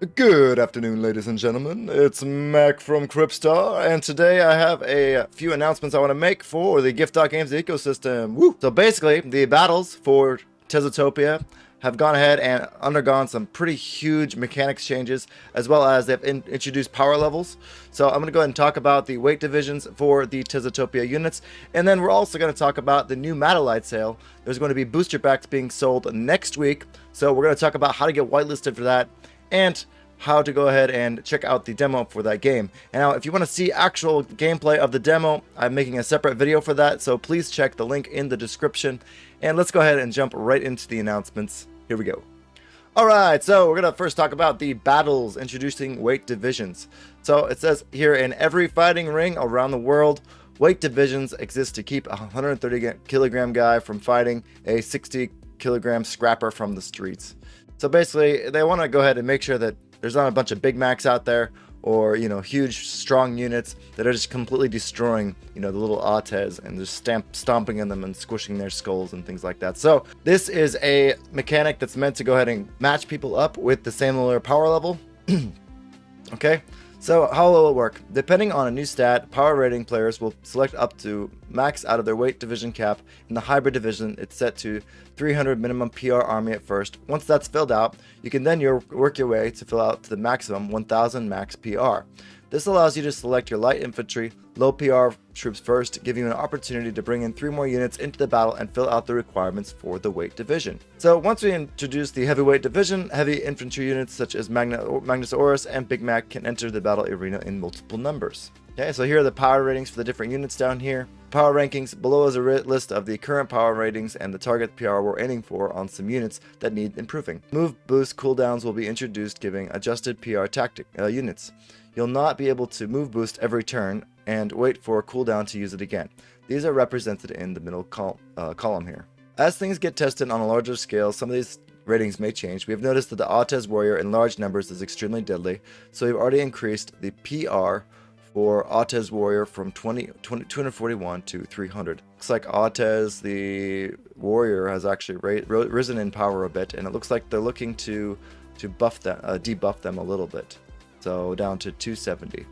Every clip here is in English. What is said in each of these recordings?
Good afternoon, ladies and gentlemen. It's Mac from Cryptstar, and today I have a few announcements I want to make for the Gift.Games ecosystem. Woo! So basically, the battles for Tezotopia have gone ahead and undergone some pretty huge mechanics changes, as well as they've introduced power levels. So I'm going to go ahead and talk about the weight divisions for the Tezotopia units, and then we're also going to talk about the new Matterlight sale. There's going to be booster packs being sold next week, so we're going to talk about how to get whitelisted for that, and how to go ahead and check out the demo for that game. And now, if you want to see actual gameplay of the demo, I'm making a separate video for that, so please check the link in the description. And let's go ahead and jump right into the announcements. Here we go. Alright, so we're going to first talk about the battles introducing weight divisions. So it says here, in every fighting ring around the world, weight divisions exist to keep a 130 kilogram guy from fighting a 60 kilogram scrapper from the streets. So basically, they want to go ahead and make sure that there's not a bunch of Big Macs out there, or, huge, strong units that are just completely destroying, the little Ates and just stomping in them and squishing their skulls and things like that. So this is a mechanic that's meant to go ahead and match people up with the similar power level. Okay, so how will it work? Depending on a new stat, power rating players will select up to max out of their weight division cap. In the hybrid division, it's set to 300 minimum PR army at first. Once that's filled out, you can then work your way to fill out to the maximum 1000 max PR. This allows you to select your light infantry, low PR troops first, giving you an opportunity to bring in 3 more units into the battle and fill out the requirements for the weight division. So once we introduce the heavyweight division, heavy infantry units such as Magnus Orus and Big Mac can enter the battle arena in multiple numbers. Okay, so here are the power ratings for the different units down here. Power rankings. Below is a list of the current power ratings and the target PR we're aiming for on some units that need improving. Move boost cooldowns will be introduced, giving adjusted PR tactic units. You'll not be able to move boost every turn and wait for a cooldown to use it again. These are represented in the middle column here. As things get tested on a larger scale, some of these ratings may change. We have noticed that the Ates warrior in large numbers is extremely deadly, so we've already increased the PR for Ates warrior from 241 to 300. Looks like Ates the warrior has actually risen in power a bit, and it looks like they're looking to debuff them a little bit. So down to 270.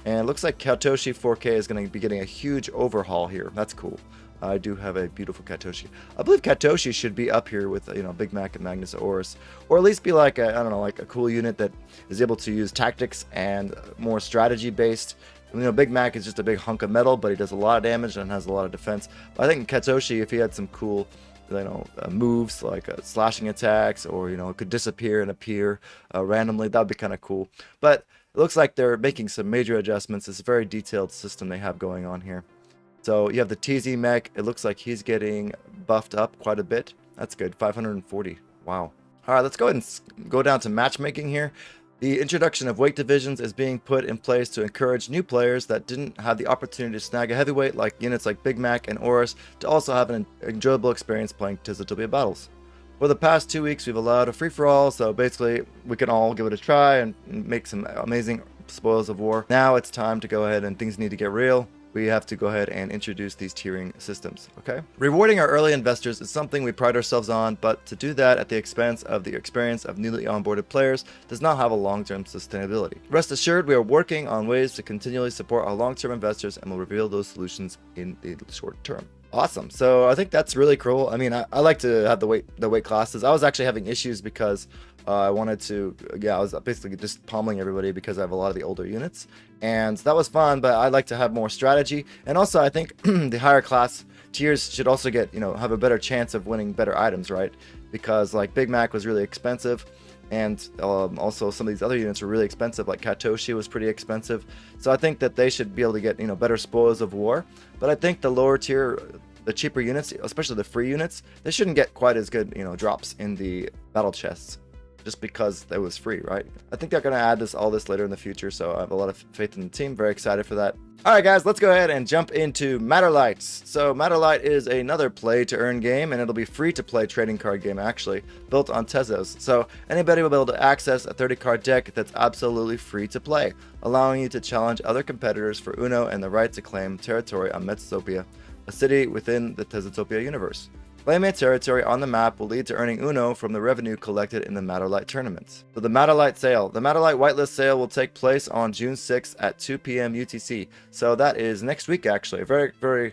And it looks like Catoshi 4K is going to be getting a huge overhaul here. That's cool. I do have a beautiful Catoshi. I believe Catoshi should be up here with, Big Mac and Magnus Orus, or at least be like a cool unit that is able to use tactics and more strategy based. Big Mac is just a big hunk of metal, but he does a lot of damage and has a lot of defense. But I think Catoshi, if he had some cool moves like slashing attacks, or it could disappear and appear randomly, that would be kind of cool. But it looks like they're making some major adjustments. It's a very detailed system they have going on here. So you have the TZ mech. It looks like he's getting buffed up quite a bit. That's good. 540. Wow. All right, let's go ahead and go down to matchmaking here. The introduction of weight divisions is being put in place to encourage new players that didn't have the opportunity to snag a heavyweight, like units like Big Mac and Orus, to also have an enjoyable experience playing Tezotopia battles. For the past 2 weeks, we've allowed a free-for-all, so basically we can all give it a try and make some amazing spoils of war. Now it's time to go ahead and things need to get real. We have to go ahead and introduce these tiering systems, okay? Rewarding our early investors is something we pride ourselves on, but to do that at the expense of the experience of newly onboarded players does not have a long-term sustainability. Rest assured, we are working on ways to continually support our long-term investors, and will reveal those solutions in the short term. Awesome. So I think that's really cool. I mean, I like to have the weight classes. I was actually having issues because I wanted to, I was basically just pummeling everybody because I have a lot of the older units, and that was fun, but I'd like to have more strategy. And also, I think the higher class tiers should also get, have a better chance of winning better items, right? Because like Big Mac was really expensive, and also some of these other units were really expensive, like Catoshi was pretty expensive. So I think that they should be able to get, better spoils of war. But I think the lower tier, the cheaper units, especially the free units, they shouldn't get quite as good, drops in the battle chests, just because it was free, right? I think they're going to add all this later in the future, so I have a lot of faith in the team. Very excited for that. All right, guys, let's go ahead and jump into Matterlight. So Matterlight is another play-to-earn game, and it'll be free-to-play trading card game, actually, built on Tezos. So anybody will be able to access a 30-card deck that's absolutely free to play, allowing you to challenge other competitors for Uno and the right to claim territory on Tezotopia, a city within the Tezotopia universe. Claiming a territory on the map will lead to earning Uno from the revenue collected in the Matterlight tournaments. So the Matterlight sale. The Matterlight whitelist sale will take place on June 6th at 2 p.m. UTC. So that is next week, actually. It's probably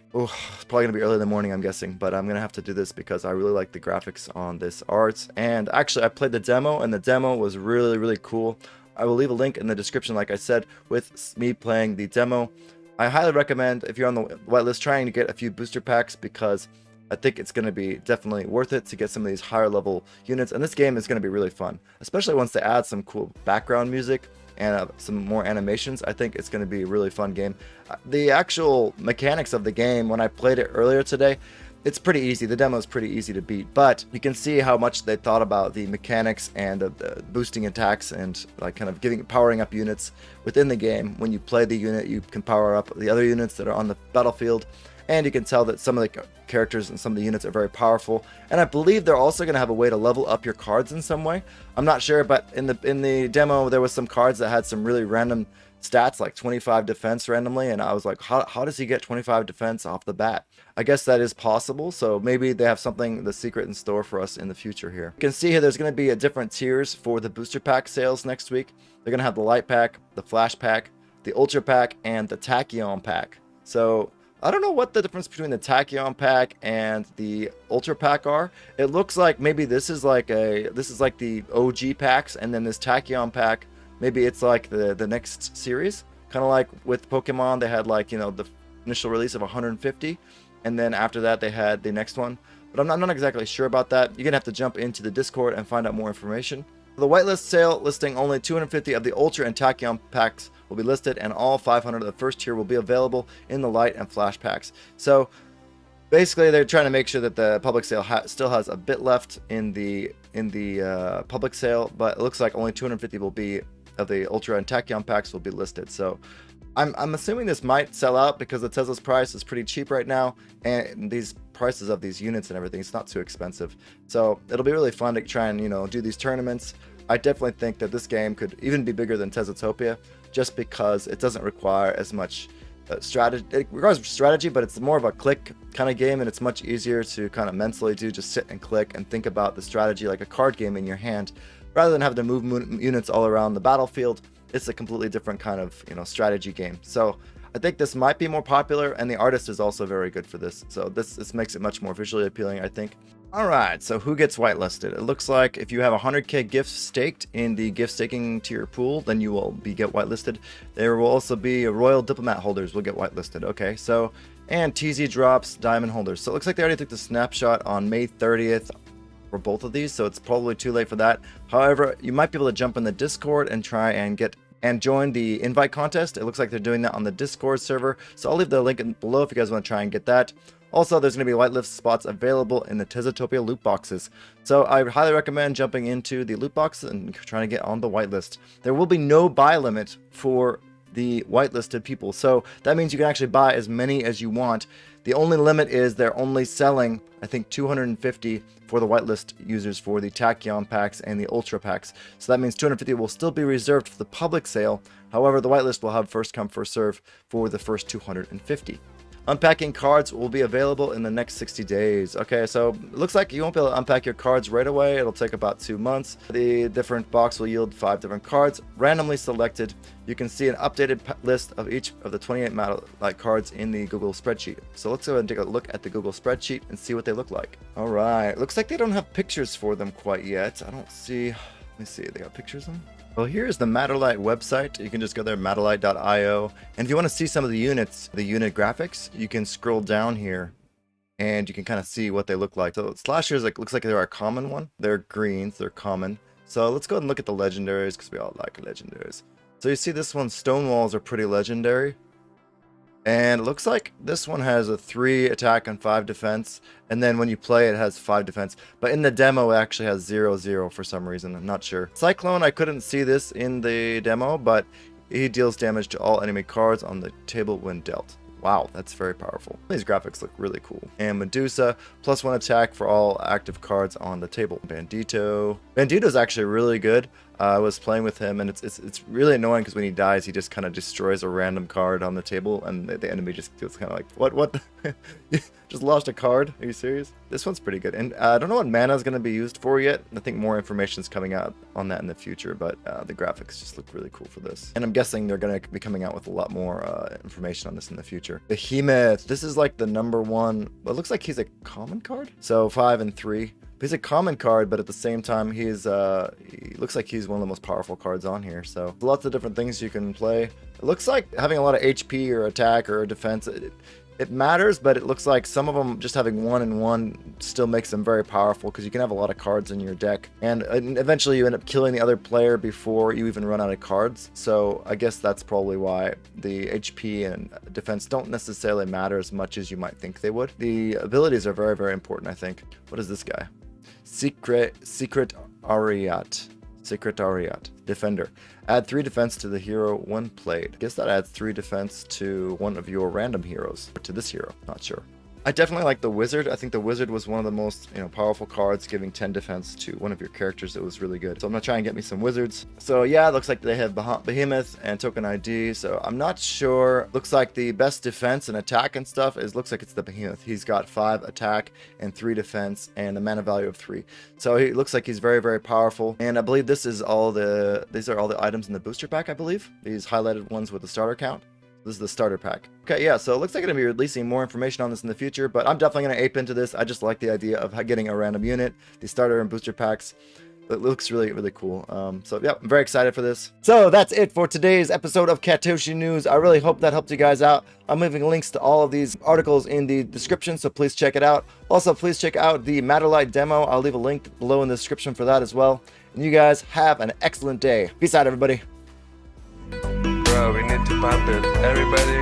going to be early in the morning, I'm guessing. But I'm going to have to do this because I really like the graphics on this art. And actually, I played the demo, and the demo was really, really cool. I will leave a link in the description, like I said, with me playing the demo. I highly recommend, if you're on the whitelist, trying to get a few booster packs because I think it's going to be definitely worth it to get some of these higher level units, and this game is going to be really fun, especially once they add some cool background music and some more animations. I think it's going to be a really fun game. The actual mechanics of the game, when I played it earlier today, it's pretty easy. The demo is pretty easy to beat, but you can see how much they thought about the mechanics and the boosting attacks and like kind of powering up units within the game. When you play the unit, you can power up the other units that are on the battlefield. And you can tell that some of the characters and some of the units are very powerful. And I believe they're also going to have a way to level up your cards in some way. I'm not sure, but in the demo, there was some cards that had some really random stats, like 25 defense randomly. And I was like, how does he get 25 defense off the bat? I guess that is possible. So maybe they have something, the secret in store for us in the future here. You can see here there's going to be a different tiers for the booster pack sales next week. They're going to have the light pack, the flash pack, the ultra pack, and the tachyon pack. So I don't know what the difference between the tachyon pack and the ultra pack are. It looks like maybe this is like the OG packs, and then this tachyon pack, maybe it's like the next series. Kind of like with Pokemon, they had like, you know, the initial release of 150, and then after that they had the next one. But I'm not exactly sure about that. You're gonna have to jump into the Discord and find out more information. The whitelist sale listing only 250 of the ultra and tachyon packs will be listed, and all 500 of the first tier will be available in the light and flash packs. So basically they're trying to make sure that the public sale still has a bit left in the public sale, but it looks like only 250 will be of the ultra and tachyon packs will be listed. So I'm assuming this might sell out because the tezos price is pretty cheap right now, and these prices of these units and everything, it's not too expensive. So it'll be really fun to try and, you know, do these tournaments. I definitely think that this game could even be bigger than Tezotopia, just because it doesn't require as much strategy. It requires strategy, but it's more of a click kind of game, and it's much easier to kind of mentally just sit and click and think about the strategy like a card game in your hand, rather than having to move units all around the battlefield. It's a completely different kind of, you know, strategy game. So I think this might be more popular, and the artist is also very good for this. So this makes it much more visually appealing, I think. Alright, so who gets whitelisted? It looks like if you have 100k gifts staked in the gift staking tier pool, then you will get whitelisted. There will also be Royal Diplomat holders will get whitelisted. Okay, so, and TZ drops, diamond holders. So it looks like they already took the snapshot on May 30th for both of these, so it's probably too late for that. However, you might be able to jump in the Discord and try and join the invite contest. It looks like they're doing that on the Discord server, so I'll leave the link below if you guys want to try and get that. Also, there's going to be whitelist spots available in the Tezotopia loot boxes. So I highly recommend jumping into the loot box and trying to get on the whitelist. There will be no buy limit for the whitelisted people, so that means you can actually buy as many as you want. The only limit is they're only selling, I think, 250 for the whitelist users for the tachyon packs and the ultra packs. So that means 250 will still be reserved for the public sale. However, the whitelist will have first come, first serve for the first 250. Unpacking cards will be available in the next 60 days. Okay, so it looks like you won't be able to unpack your cards right away. It'll take about 2 months. The different box will yield 5 different cards, randomly selected. You can see an updated list of each of the 28 Matterlight cards in the Google spreadsheet. So let's go ahead and take a look at the Google spreadsheet and see what they look like. All right, looks like they don't have pictures for them quite yet. I don't see, let me see, they got pictures of them? Well, here's the Matterlight website. You can just go there, matterlight.io. And if you want to see some of the units, the unit graphics, you can scroll down here and you can kind of see what they look like. So slashers, looks like they're a common one. They're greens, they're common. So let's go ahead and look at the legendaries because we all like legendaries. So you see this one, Stonewalls are pretty legendary. And it looks like this one has a 3 attack and 5 defense. And then when you play, it has 5 defense. But in the demo, it actually has 0/0 for some reason. I'm not sure. Cyclone, I couldn't see this in the demo, but he deals damage to all enemy cards on the table when dealt. Wow, that's very powerful. These graphics look really cool. And Medusa, +1 attack for all active cards on the table. Bandito. Bandito's actually really good. I was playing with him, and it's really annoying because when he dies, he just kind of destroys a random card on the table, and the enemy just feels kind of like, what? You just lost a card? Are you serious? This one's pretty good, and I don't know what mana is going to be used for yet. I think more information is coming out on that in the future, but the graphics just look really cool for this. And I'm guessing they're going to be coming out with a lot more information on this in the future. Behemoth. This is like the #1. It looks like he's a common card. So 5 and 3. He's a common card, but at the same time, he looks like he's one of the most powerful cards on here. So lots of different things you can play. It looks like having a lot of HP or attack or defense, it matters, but it looks like some of them just having 1 and 1 still makes them very powerful because you can have a lot of cards in your deck. And eventually you end up killing the other player before you even run out of cards. So I guess that's probably why the HP and defense don't necessarily matter as much as you might think they would. The abilities are very, very important, I think. What is this guy? Secretariat. Defender. Add 3 defense to the hero when played. Guess that adds 3 defense to one of your random heroes. Or to this hero. Not sure. I definitely like the wizard. I think the wizard was one of the most powerful cards, giving 10 defense to one of your characters. It was really good. So I'm gonna try and get me some wizards. So yeah, it looks like they have Behemoth and Token ID. So I'm not sure. Looks like the best defense and attack and stuff looks like it's the Behemoth. He's got 5 attack and 3 defense and a mana value of 3. So he looks like he's very, very powerful. And I believe these are all the items in the booster pack, I believe. These highlighted ones with the starter count. This is the starter pack. Okay, yeah, so it looks like I'm going to be releasing more information on this in the future, but I'm definitely going to ape into this. I just like the idea of getting a random unit, the starter and booster packs. It looks really, really cool. So yeah, I'm very excited for this. So that's it for today's episode of Catoshi News. I really hope that helped you guys out. I'm leaving links to all of these articles in the description, so please check it out. Also, please check out the Matterlight Demo. I'll leave a link below in the description for that as well. And you guys have an excellent day. Peace out, everybody. Bro, we need to pump it. Everybody,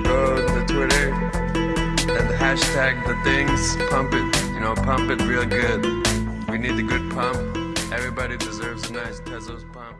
go to Twitter and hashtag the things. Pump it. Pump it real good. We need a good pump. Everybody deserves a nice tezos pump.